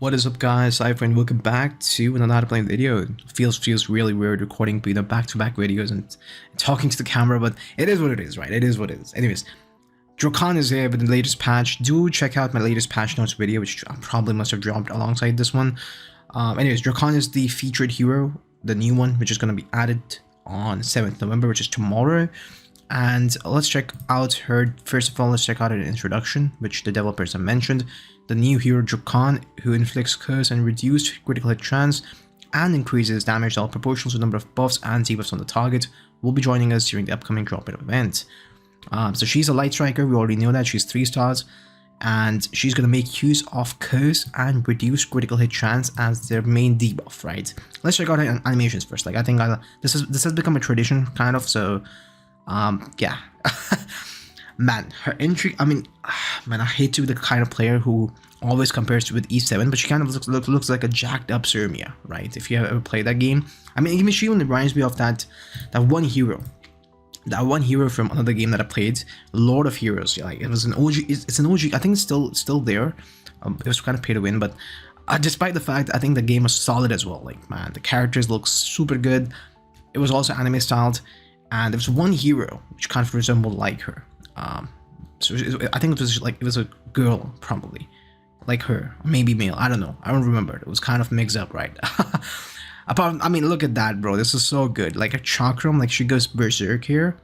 What is up, guys? Cypher, and welcome back to another Outerplane video. It feels really weird recording back-to-back videos and talking to the camera, but it is what it is, right? It is what it is. Anyways, Drakhan is here with the latest patch. Do check out my latest patch notes video, which I probably must have dropped alongside this one. Anyways, Drakhan is the featured hero, the new one, which is going to be added on 7th November, which is tomorrow. And let's check out her. First of all, let's check out her introduction, which the developers have mentioned. The new hero Drakhan, who inflicts curse and reduced critical hit chance and increases damage all proportional to the number of buffs and debuffs on the target, will be joining us during the upcoming drop-in event. So she's a light striker. We already know that. She's 3 stars, and she's going to make use of curse and reduce critical hit chance as their main debuff, right? Let's check out her animations first. Like, I think this has become a tradition, kind of. So yeah. Man, her entry, I mean, man, I hate to be the kind of player who always compares to with E7, but she kind of looks like a jacked up Surmia, right? If you have ever played that game. I mean, even she reminds me of that one hero from another game that I played, Lord of Heroes. Yeah, like, it was an OG, it's an OG, I think it's still there. It was kind of pay to win, but despite the fact, I think the game was solid as well. Like, man, the characters look super good. It was also anime styled, and there was one hero which kind of resembled like her. So I think it was a girl, probably like her, maybe male. I don't know. I don't remember. It was kind of mixed up, right? I mean, look at that, bro. This is so good. Like a chakram, like she goes berserk here.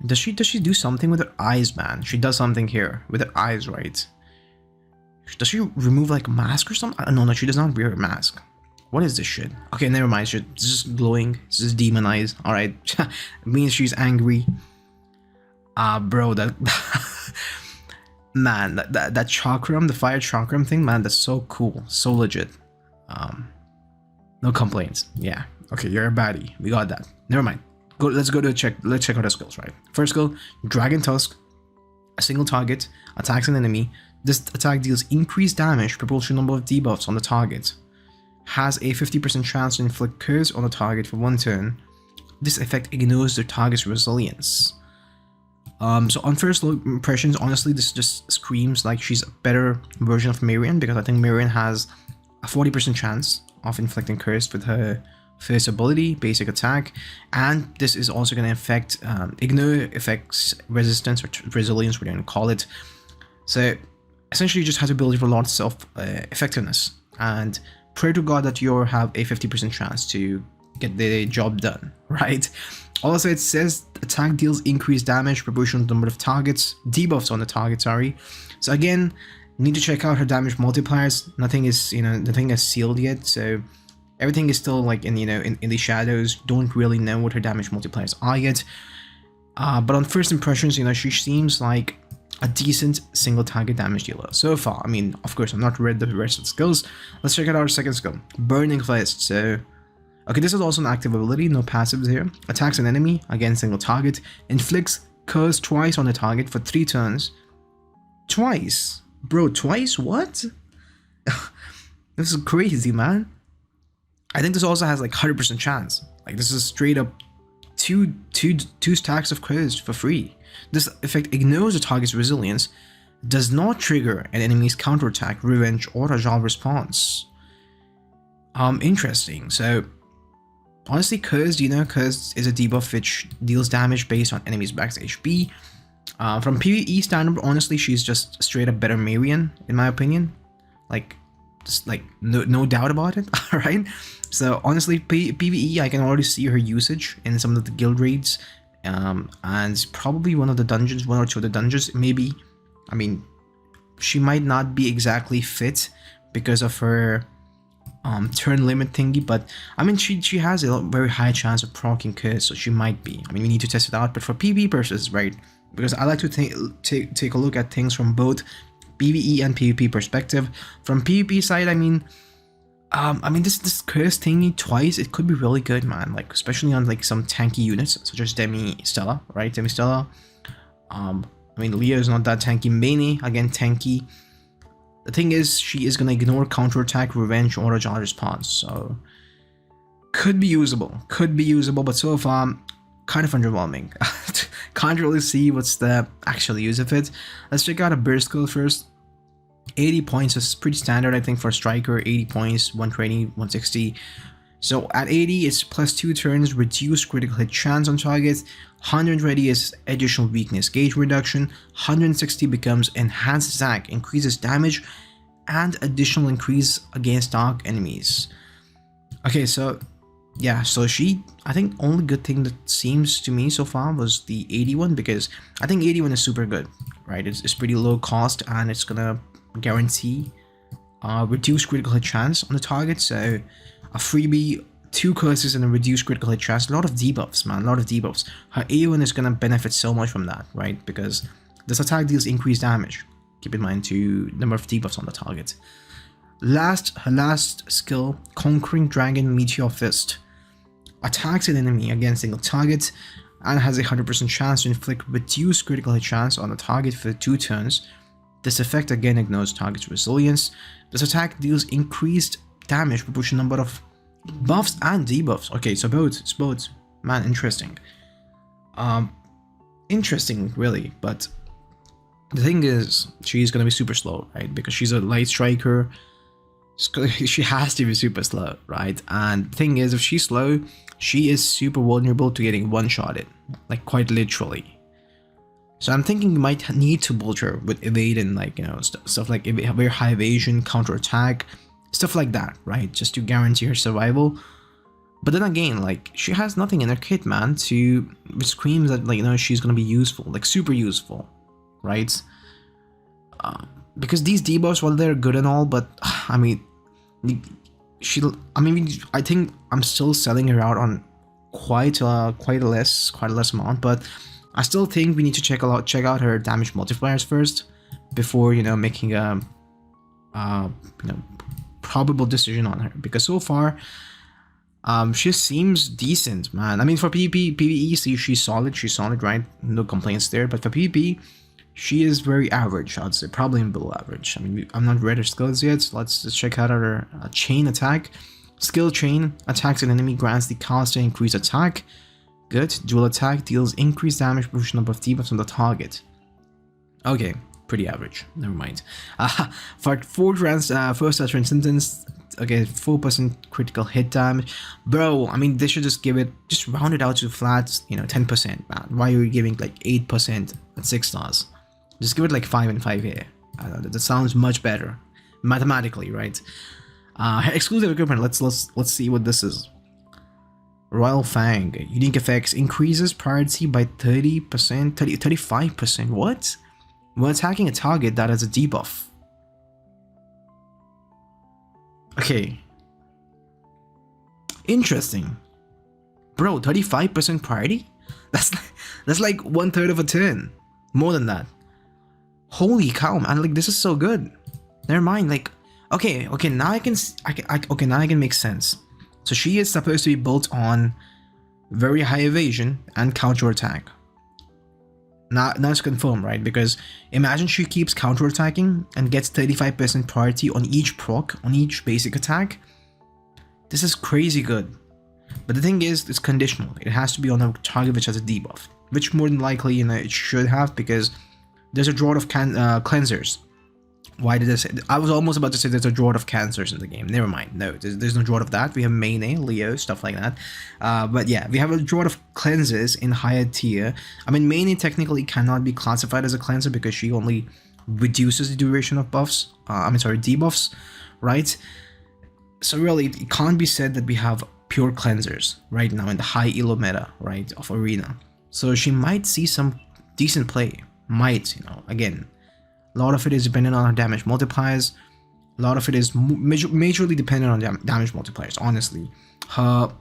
Does she do something with her eyes, man? She does something here with her eyes, right? Does she remove like a mask or something? No, she does not wear a mask. What is this shit? Okay, never mind. She's just glowing. It's just demon eyes. All right, it means she's angry. Bro, that man, that chakram, the fire chakram thing, man, that's so cool, so legit. No complaints. Yeah, okay, you're a baddie. We got that. Never mind. Let's check out her skills, right? First skill, Dragon Tusk. A single target attacks an enemy. This attack deals increased damage proportional number of debuffs on the target. Has a 50% chance to inflict curse on the target for 1 turn. This effect ignores the target's resilience. So on first impressions, honestly, this just screams like she's a better version of Marion, because I think Marion has a 40% chance of inflicting curse with her first ability, basic attack, and this is also going to affect ignore effects, resistance, or resilience, whatever you call it. So essentially, you just have the ability for lots of effectiveness, and pray to God that you have a 50% chance to get the job done, right? Also, it says attack deals increased damage proportional to the number of targets, debuffs on the target, sorry. So again, need to check out her damage multipliers. Nothing is sealed yet, so everything is still like in the shadows. Don't really know what her damage multipliers are yet. But on first impressions, she seems like a decent single target damage dealer so far. I mean, of course, I've not read the rest of the skills. Let's check out our second skill, Burning Fist. So okay, this is also an active ability, no passives here. Attacks an enemy, again single target. Inflicts curse twice on the target for 3 turns. Twice? Bro, twice? What? This is crazy, man. I think this also has like 100% chance. Like, this is straight up two stacks of curse for free. This effect ignores the target's resilience, does not trigger an enemy's counterattack, revenge, or agile response. Interesting. So honestly, Curse is a debuff which deals damage based on enemies' max HP. From PvE standard, honestly, she's just straight up better Marion, in my opinion. Like, just like no doubt about it. All right. So honestly, PvE, I can already see her usage in some of the guild raids, and probably one or two of the dungeons, maybe. I mean, she might not be exactly fit because of her turn limit thingy, but I mean, she has a very high chance of proccing curse, so she might be. I mean, we need to test it out, but for PvP purposes, right? Because I like to take a look at things from both PvE and PvP perspective. From PvP side, I mean, this curse thingy twice, it could be really good, man. Like, especially on like some tanky units such as Demi Stella, right? Demi Stella. I mean, Leo is not that tanky. Mane, again, tanky. The thing is, she is gonna ignore counterattack, revenge, or agile response, so could be usable, but so far kind of underwhelming. Can't really see what's the actual use of it. Let's check out a burst skill first. 80 points is pretty standard, I think, for a striker. 80 points, 120, 160. So at 80, it's plus 2 turns, reduced critical hit chance on targets. 120 is additional weakness gauge reduction. 160 becomes enhanced attack, increases damage, and additional increase against dark enemies. Okay, so yeah, so I think only good thing that seems to me so far was the 81, because I think 81 is super good, right? It's pretty low cost, and it's gonna guarantee reduced critical hit chance on the target. So a freebie, 2 curses and a reduced critical hit chance. A lot of debuffs, man, a lot of debuffs. Her A1 is gonna benefit so much from that, right? Because this attack deals increased damage. Keep in mind to number of debuffs on the target. Her last skill, Conquering Dragon Meteor Fist. Attacks an enemy against single target and has a 100% chance to inflict reduced critical hit chance on the target for 2 turns. This effect again ignores target's resilience. This attack deals increased damage proportion number of buffs and debuffs. Okay, so both. It's both. Man, interesting. Interesting, really. But the thing is, she's gonna be super slow, right? Because she's a light striker. She has to be super slow, right? And the thing is, if she's slow, she is super vulnerable to getting one-shotted, like quite literally. So I'm thinking you might need to build her with evade and, like, you know, stuff like very high evasion, counter attack, stuff like that, right? Just to guarantee her survival. But then again, like, she has nothing in her kit, man, which screams that, like, you know, she's gonna be useful, like super useful, right? Because these debuffs, while they're good and all, but I mean, I think I'm still selling her out on quite a less amount, but I still think we need to check out her damage multipliers first before, you know, making a probable decision on her, because so far she seems decent, man. I mean, for PvE, she's solid, right? No complaints there. But for PvP, she is very average, I'd say, probably below average. I mean, I'm not read her skills yet, so let's just check out her chain attack. Skill chain, attacks an enemy, grants the caster increased attack. Good. Dual attack, deals increased damage proportion number of debuffs on the target. Okay, pretty average. Never mind. For first transcendence, okay, 4% critical hit damage. Bro, I mean, they should just round it out to flat, you know, 10%, man. Why are you giving like 8% at 6 stars? Just give it like 5 and 5 here. That sounds much better mathematically, right? Exclusive equipment. Let's see what this is. Royal Fang. Unique effects, increases priority by 35%. What? When attacking a target that has a debuff. Okay. Interesting. Bro, 35% priority? That's like 1/3 of a turn. More than that. Holy cow, man! Like, this is so good. Never mind. Like, okay. Now I can make sense. So she is supposed to be built on very high evasion and counter attack. Now it's confirmed, right? Because imagine she keeps counter attacking and gets 35% priority on each proc, on each basic attack. This is crazy good. But the thing is, it's conditional. It has to be on a target which has a debuff, which more than likely, you know, it should have, because there's a drought of cleansers. Why did I say? I was almost about to say there's a drought of cancers in the game. Never mind. No, there's no drought of that. We have Maine, Leo, stuff like that. But yeah, we have a drought of cleanses in higher tier. I mean, Maine technically cannot be classified as a cleanser because she only reduces the duration of buffs. Debuffs, right? So really, it can't be said that we have pure cleansers right now in the high elo meta, right, of Arena. So she might see some decent play. Might, you know, again. A lot of it is dependent on her damage multipliers. A lot of it is majorly dependent on damage multipliers, honestly. Her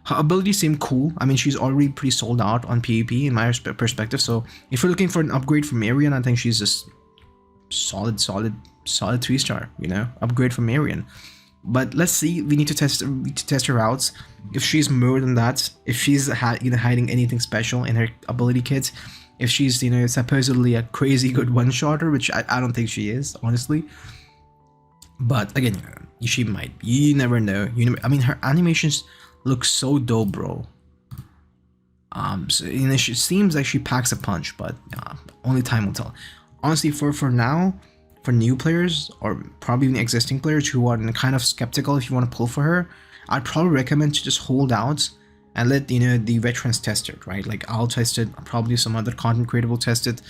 abilities seem cool. I mean, she's already pretty sold out on PvP in my perspective. So if you're looking for an upgrade from Marion, I think she's just solid 3-star, you know, upgrade from Marion. But let's see. We need to test her out. If she's more than that, if she's hiding anything special in her ability kit, if she's, you know, supposedly a crazy good one-shotter, which I don't think she is, honestly. But again, she might. You never know. I mean, her animations look so dope, bro. So, you know, she seems like she packs a punch, but only time will tell. Honestly, for for new players or probably even existing players who are kind of skeptical if you want to pull for her, I'd probably recommend to just hold out and let the veterans test it, right? Like I'll test it, probably some other content creator will test it,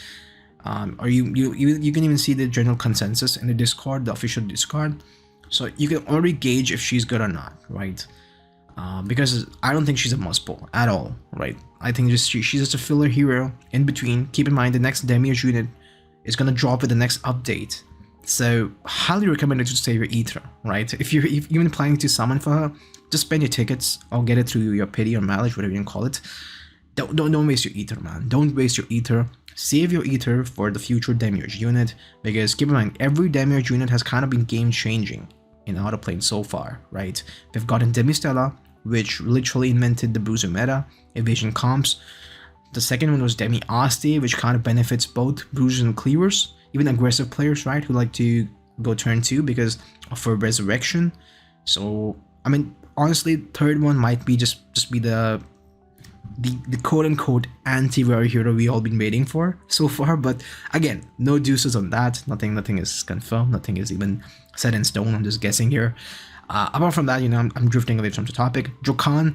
or you can even see the general consensus in the Discord, the official Discord, so you can already gauge if she's good or not, right? Because I don't think she's a must pull at all, right? I think she's just a filler hero in between. Keep in mind the next Demiurge unit is gonna drop with the next update, so highly recommended to save your ether, right? If you're even planning to summon for her, just spend your tickets or get it through your pity or mileage, whatever you can call it. Don't waste your ether, man. Don't waste your ether. Save your ether for the future Demiurge unit, because keep in mind every Demiurge unit has kind of been game changing in Outerplane so far, right? We've gotten Demistella, which literally invented the bruiser meta, evasion comps. The second one was Demi Asti, which kind of benefits both bruisers and cleavers, even aggressive players, right, who like to go turn 2 because of her resurrection. So I mean, honestly, third one might be just be the quote-unquote anti-rare hero we all been waiting for so far. But again, no deuces on that. Nothing is confirmed. Nothing is even set in stone. I'm just guessing here. Apart from that, I'm drifting away from the topic. Drakhan,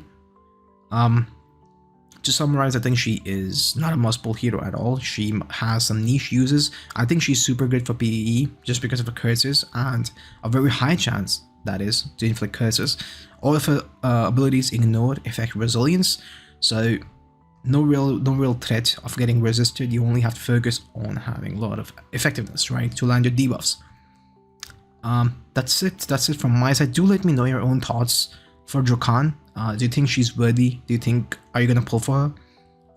to summarize, I think she is not a must-pull hero at all. She has some niche uses. I think she's super good for PvE just because of her curses and a very high chance, that is, to inflict curses. All of her abilities ignored affect resilience, so no real threat of getting resisted. You only have to focus on having a lot of effectiveness, right, to land your debuffs. That's it from my side. Do let me know your own thoughts for Drakhan. Do you think she's worthy? Are you gonna pull for her?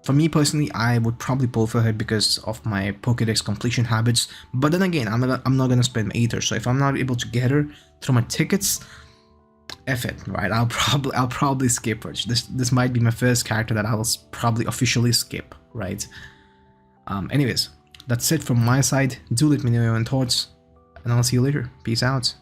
For me personally, I would probably pull for her because of my Pokédex completion habits. But then again, I'm not gonna spend my ether. So if I'm not able to get her through my tickets, F it, right? I'll probably skip her. This might be my first character that I'll probably officially skip, right? Anyways, that's it from my side. Do let me know your own thoughts, and I'll see you later. Peace out.